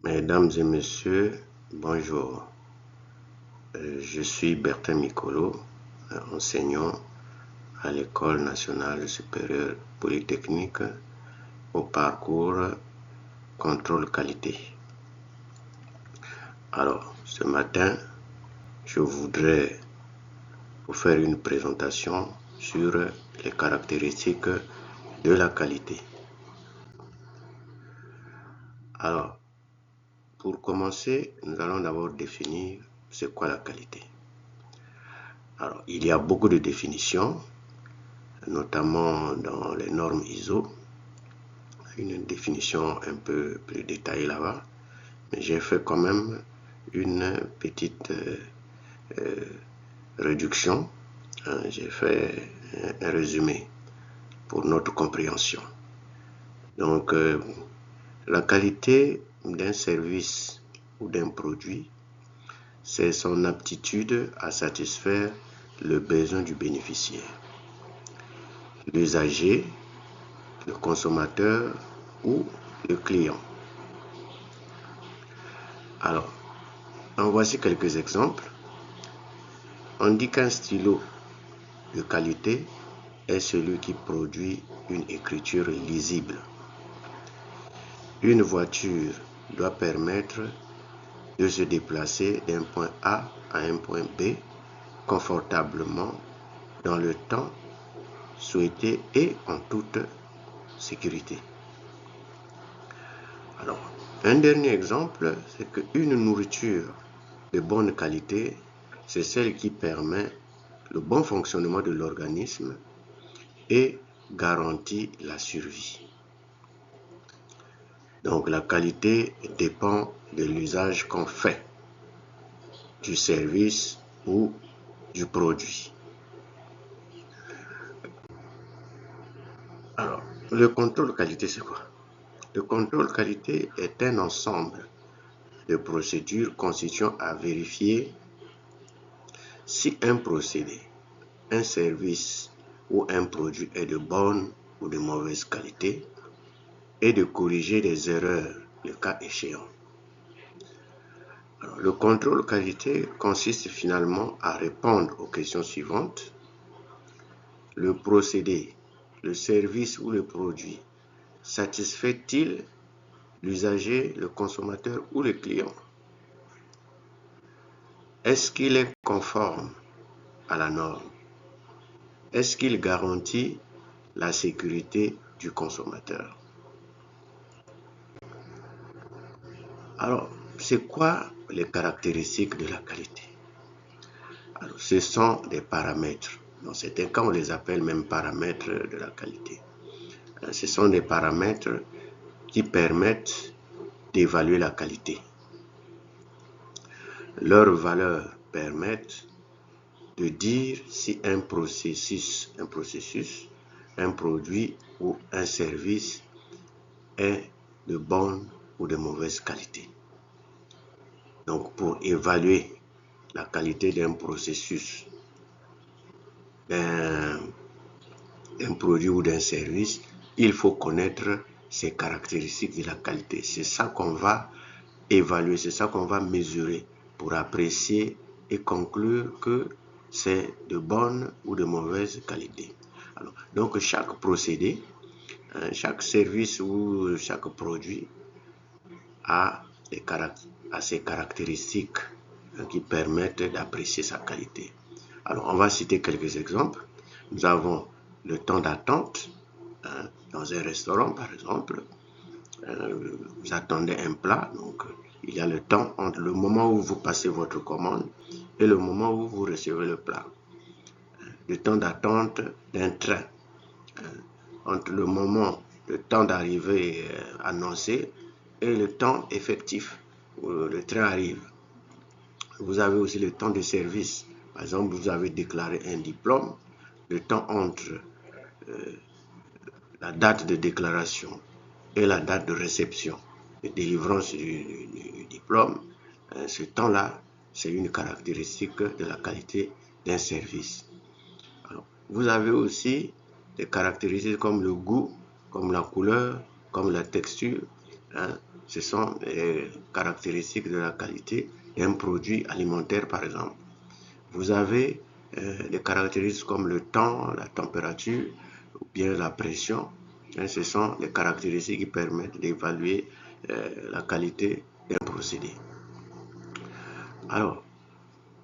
Mesdames et messieurs, bonjour. Je suis Bertin Micolo, enseignant à l'École nationale supérieure polytechnique au parcours contrôle qualité. Alors, ce matin, je voudrais vous faire une présentation sur les caractéristiques de la qualité. Alors, pour commencer, nous allons d'abord définir c'est quoi la qualité. Alors, il y a beaucoup de définitions, notamment dans les normes ISO, une définition un peu plus détaillée là-bas, mais j'ai fait quand même une petite réduction, j'ai fait un résumé pour notre compréhension. Donc, la qualité d'un service ou d'un produit, c'est son aptitude à satisfaire le besoin du bénéficiaire, l'usager, le consommateur ou le client. Alors, en voici quelques exemples. On dit qu'un stylo de qualité est celui qui produit une écriture lisible. Une voiture doit permettre de se déplacer d'un point A à un point B confortablement dans le temps souhaité et en toute sécurité. Alors, un dernier exemple, c'est qu'une nourriture de bonne qualité, c'est celle qui permet le bon fonctionnement de l'organisme et garantit la survie. Donc la qualité dépend de l'usage qu'on fait du service ou du produit. Alors, le contrôle qualité, c'est quoi? Le contrôle qualité est un ensemble de procédures constituant à vérifier si un procédé, un service ou un produit est de bonne ou de mauvaise qualité et de corriger des erreurs le cas échéant. Alors, le contrôle qualité consiste finalement à répondre aux questions suivantes. Le procédé, le service ou le produit satisfait-il l'usager, le consommateur ou le client? Est-ce qu'il est conforme à la norme? Est-ce qu'il garantit la sécurité du consommateur? Alors, c'est quoi les caractéristiques de la qualité? Alors, ce sont des paramètres. Dans certains cas, on les appelle même paramètres de la qualité. Ce sont des paramètres qui permettent d'évaluer la qualité. Leurs valeurs permettent de dire si un processus, un produit ou un service est de bonne ou de mauvaise qualité. Donc, pour évaluer la qualité d'un processus, d'un produit ou d'un service, il faut connaître ces caractéristiques de la qualité. C'est ça qu'on va évaluer, c'est ça qu'on va mesurer pour apprécier et conclure que c'est de bonne ou de mauvaise qualité. Alors, donc, chaque procédé, chaque service ou chaque produit a ses caractéristiques qui permettent d'apprécier sa qualité. Alors, on va citer quelques exemples. Nous avons le temps d'attente dans un restaurant, par exemple. Vous attendez un plat, donc il y a le temps entre le moment où vous passez votre commande et le moment où vous recevez le plat. Le temps d'attente d'un train, entre le temps d'arrivée annoncé et le temps effectif où le train arrive. Vous avez aussi le temps de service. Par exemple, vous avez déclaré un diplôme, le temps entre la date de déclaration et la date de réception, de délivrance du diplôme, ce temps-là, c'est une caractéristique de la qualité d'un service. Alors, vous avez aussi des caractéristiques comme le goût, comme la couleur, comme la texture. ce sont les caractéristiques de la qualité d'un produit alimentaire, par exemple. Vous avez des caractéristiques comme le temps, la température ou bien la pression. Ce sont des caractéristiques qui permettent d'évaluer la qualité d'un procédé. Alors,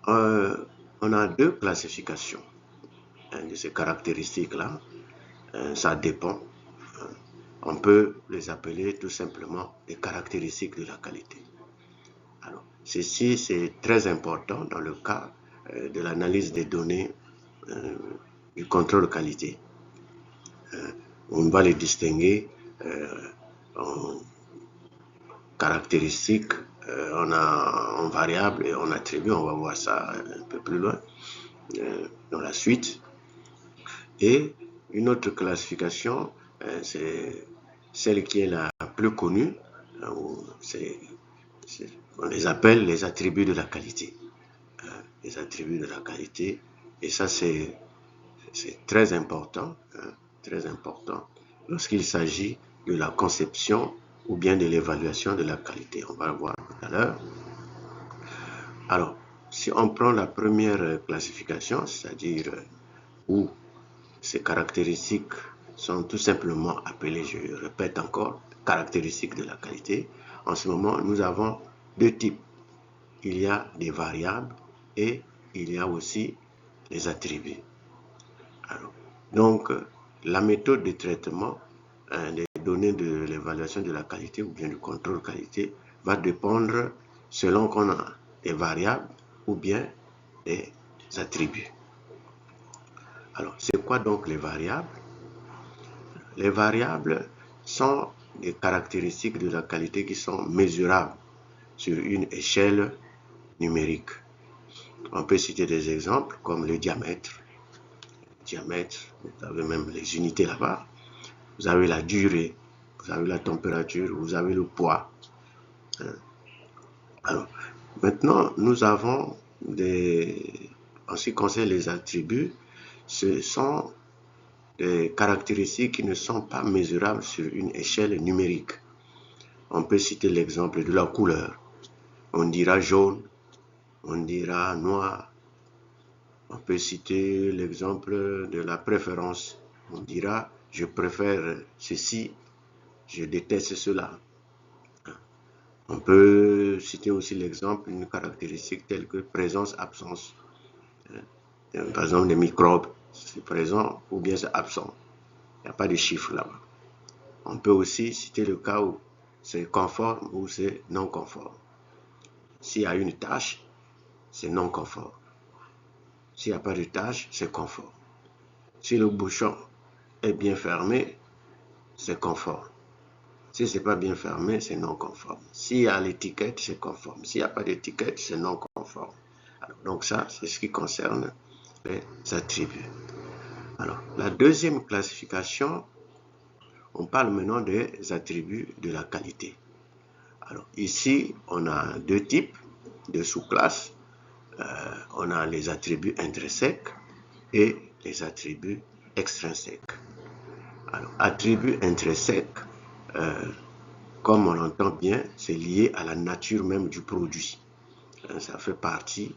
on a deux classifications de ces caractéristiques-là. Ça dépend. On peut les appeler tout simplement des caractéristiques de la qualité. Alors, ceci, c'est très important dans le cas de l'analyse des données du contrôle de qualité. On va les distinguer en caractéristiques, en variables et en attributs. On va voir ça un peu plus loin dans la suite. Et une autre classification, c'est celle qui est la plus connue, on les appelle les attributs de la qualité. Les attributs de la qualité, et ça c'est très important, très important lorsqu'il s'agit de la conception ou bien de l'évaluation de la qualité. On va le voir tout à l'heure. Alors, si on prend la première classification, c'est-à-dire où ces caractéristiques sont tout simplement appelées, je répète encore, caractéristiques de la qualité. En ce moment, nous avons deux types. Il y a des variables et il y a aussi les attributs. Alors, donc, la méthode de traitement des données de l'évaluation de la qualité ou bien du contrôle qualité va dépendre selon qu'on a des variables ou bien des attributs. Alors, c'est quoi donc les variables? Les variables sont des caractéristiques de la qualité qui sont mesurables sur une échelle numérique. On peut citer des exemples comme le diamètre. Vous avez même les unités là-bas. Vous avez la durée, vous avez la température, vous avez le poids. Alors, maintenant, nous avons en ce qui concerne les attributs, ce sont des caractéristiques qui ne sont pas mesurables sur une échelle numérique. On peut citer l'exemple de la couleur. On dira jaune, on dira noir. On peut citer l'exemple de la préférence. On dira je préfère ceci, je déteste cela. On peut citer aussi l'exemple d'une caractéristique telle que présence-absence. Par exemple, des microbes, c'est présent ou bien c'est absent. Il n'y a pas de chiffre là-bas. On peut aussi citer le cas où c'est conforme ou c'est non conforme. S'il y a une tâche, c'est non conforme. S'il n'y a pas de tâche, c'est conforme. Si le bouchon est bien fermé, c'est conforme. Si ce n'est pas bien fermé, c'est non conforme. S'il y a l'étiquette, c'est conforme. S'il n'y a pas d'étiquette, c'est non conforme. Alors, donc ça, c'est ce qui concerne les attributs. Alors, la deuxième classification, on parle maintenant des attributs de la qualité. Alors, ici, on a deux types de sous-classes. On a les attributs intrinsèques et les attributs extrinsèques. Alors, attributs intrinsèques, comme on l'entend bien, c'est lié à la nature même du produit. Ça fait partie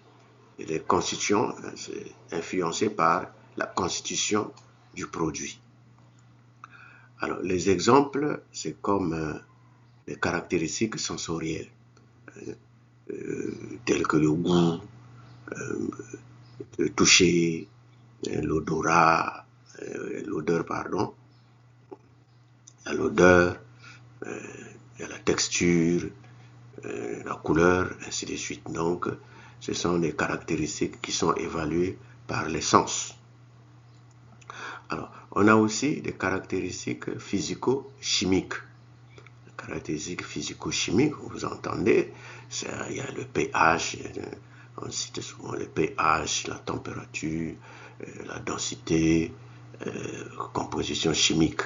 des constituants, c'est influencé par la constitution du produit. Alors, les exemples, c'est comme les caractéristiques sensorielles, telles que le goût, le toucher, l'odorat, l'odeur, la texture, la couleur, ainsi de suite. Donc, ce sont des caractéristiques qui sont évaluées par les sens. Alors, on a aussi des caractéristiques physico-chimiques. Les caractéristiques physico-chimiques, vous entendez, il y a le pH, on cite souvent le pH, la température, la densité, composition chimique,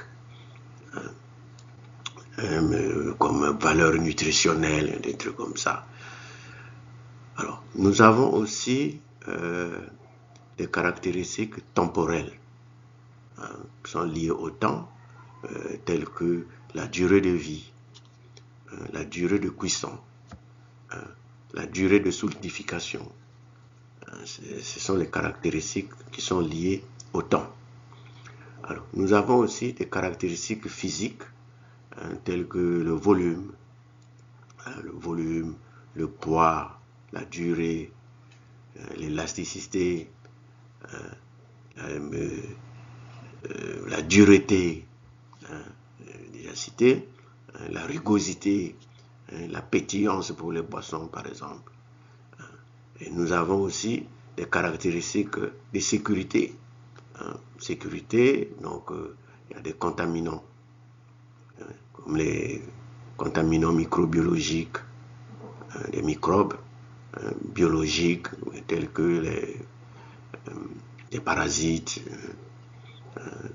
comme valeur nutritionnelle, des trucs comme ça. Alors, nous avons aussi des caractéristiques temporelles qui sont liées au temps, telles que la durée de vie, la durée de cuisson, la durée de solidification. Ce sont les caractéristiques qui sont liées au temps. Alors, nous avons aussi des caractéristiques physiques telles que le volume, le poids, la durée, l'élasticité, la dureté, déjà cité, la rugosité, la pétillance pour les boissons par exemple. Et nous avons aussi des caractéristiques de sécurité. Sécurité, donc il y a des contaminants, comme les contaminants microbiologiques, des microbes biologiques, tels que les parasites,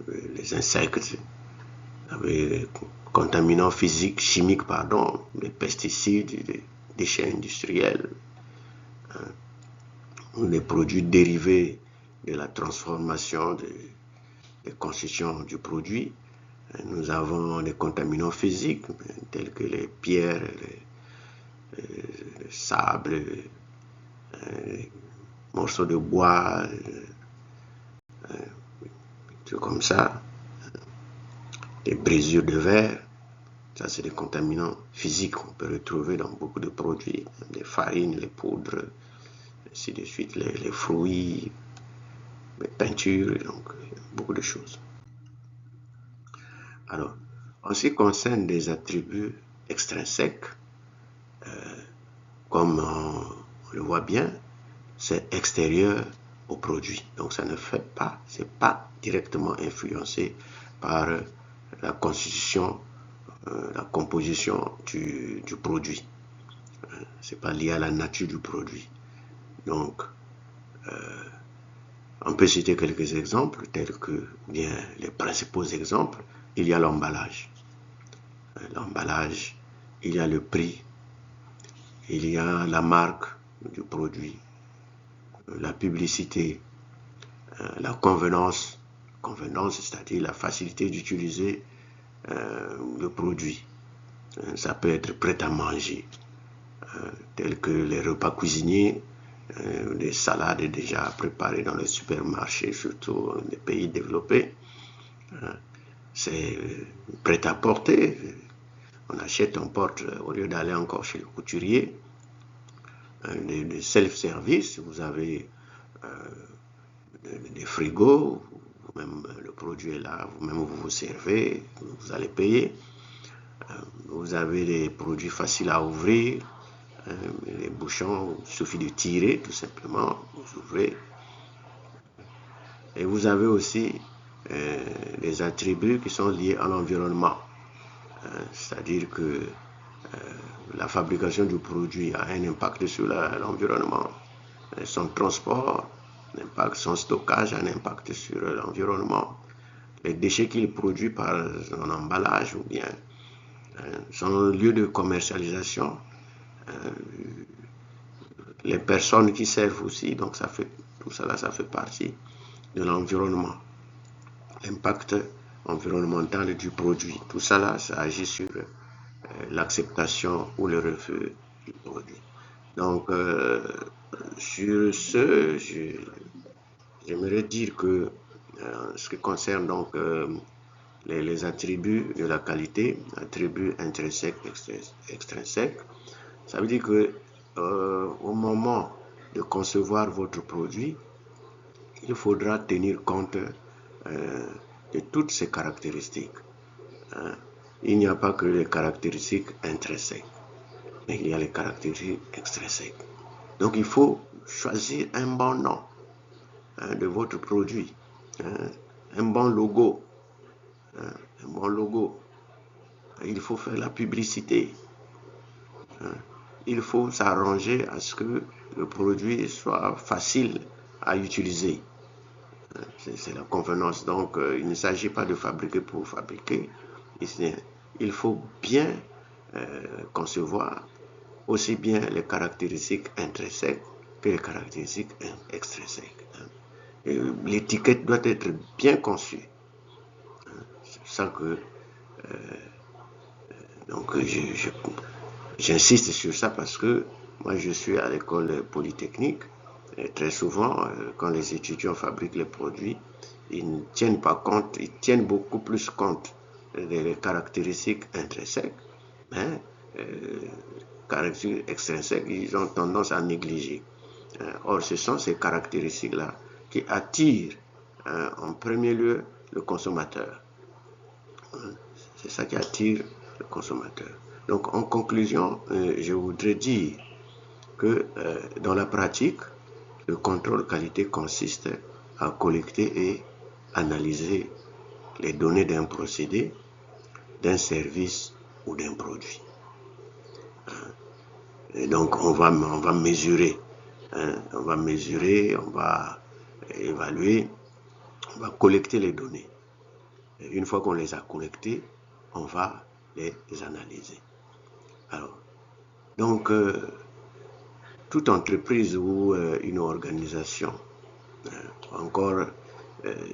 les insectes, les contaminants physiques, chimiques, pardon, les pesticides, les déchets industriels, les produits dérivés de la transformation des constituants du produit. Nous avons des contaminants physiques tels que les pierres, le sable, les morceaux de bois, tout comme ça, les brisures de verre. Ça, c'est des contaminants physiques qu'on peut retrouver dans beaucoup de produits, les farines, les poudres, ainsi de suite, les fruits, les peintures, donc beaucoup de choses. Alors, en ce qui concerne des attributs extrinsèques, comme on le voit bien, c'est extérieur au produit. Donc ça ne fait pas, c'est pas directement influencé par la constitution, la composition du produit. C'est pas lié à la nature du produit. Donc, on peut citer quelques exemples, tels que, bien, les principaux exemples, il y a l'emballage. L'emballage, il y a le prix, il y a la marque du produit, la publicité, la convenance, c'est-à-dire la facilité d'utiliser le produit. Ça peut être prêt à manger, tels que les repas cuisinés, les salades déjà préparées dans les supermarchés, surtout dans les pays développés. C'est prêt à porter. On achète, on porte, au lieu d'aller encore chez le couturier. Des self-service, vous avez des frigos, vous-même le produit est là, vous-même vous vous servez, vous allez payer. Vous avez des produits faciles à ouvrir, les bouchons, il suffit de tirer tout simplement, vous ouvrez. Et vous avez aussi des attributs qui sont liés à l'environnement, c'est-à-dire que la fabrication du produit a un impact sur l'environnement, son transport, son stockage a un impact sur l'environnement, les déchets qu'il produit par son emballage ou bien son lieu de commercialisation, les personnes qui servent aussi, donc tout ça, ça fait partie de l'environnement, l'impact environnemental du produit. Tout ça là, ça agit sur l'acceptation ou le refus du produit. Donc, sur ce, j'aimerais dire que ce qui concerne donc les attributs de la qualité, attributs intrinsèques, extrinsèques, ça veut dire que au moment de concevoir votre produit, il faudra tenir compte de toutes ces caractéristiques. Il n'y a pas que les caractéristiques intrinsèques, mais il y a les caractéristiques extrinsèques. Donc il faut choisir un bon nom de votre produit, un bon logo. Un bon logo. Il faut faire la publicité. Il faut s'arranger à ce que le produit soit facile à utiliser. C'est la convenance. Donc, il ne s'agit pas de fabriquer pour fabriquer. Il faut bien concevoir aussi bien les caractéristiques intrinsèques que les caractéristiques extrinsèques. L'étiquette doit être bien conçue. C'est ça que donc J'insiste sur ça parce que moi je suis à l'école polytechnique et très souvent quand les étudiants fabriquent les produits, ils ne tiennent pas compte, ils tiennent beaucoup plus compte des caractéristiques intrinsèques, hein, caractéristiques extrinsèques, ils ont tendance à négliger. Or, ce sont ces caractéristiques-là qui attirent en premier lieu le consommateur. C'est ça qui attire le consommateur. Donc, en conclusion, je voudrais dire que dans la pratique, le contrôle qualité consiste à collecter et analyser les données d'un procédé, d'un service ou d'un produit. Et donc, on va mesurer, on va mesurer, on va évaluer, on va collecter les données. Et une fois qu'on les a collectées, on va les analyser. Alors, donc, toute entreprise ou une organisation, encore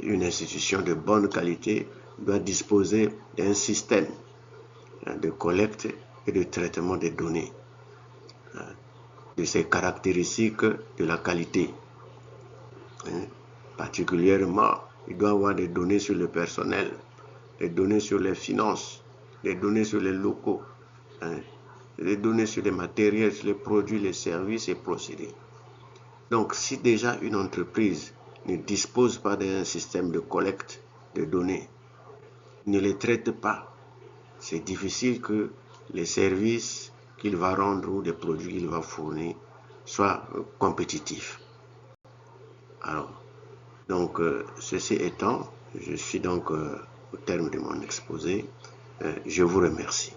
une institution de bonne qualité, doit disposer d'un système de collecte et de traitement des données, de ces caractéristiques de la qualité. Particulièrement, il doit y avoir des données sur le personnel, des données sur les finances, des données sur les locaux, des données sur les matériels, sur les produits, les services et procédés. Donc, si déjà une entreprise ne dispose pas d'un système de collecte de données, ne les traite pas, c'est difficile que les services qu'il va rendre ou les produits qu'il va fournir soient compétitifs. Alors, donc, ceci étant, je suis donc au terme de mon exposé. Je vous remercie.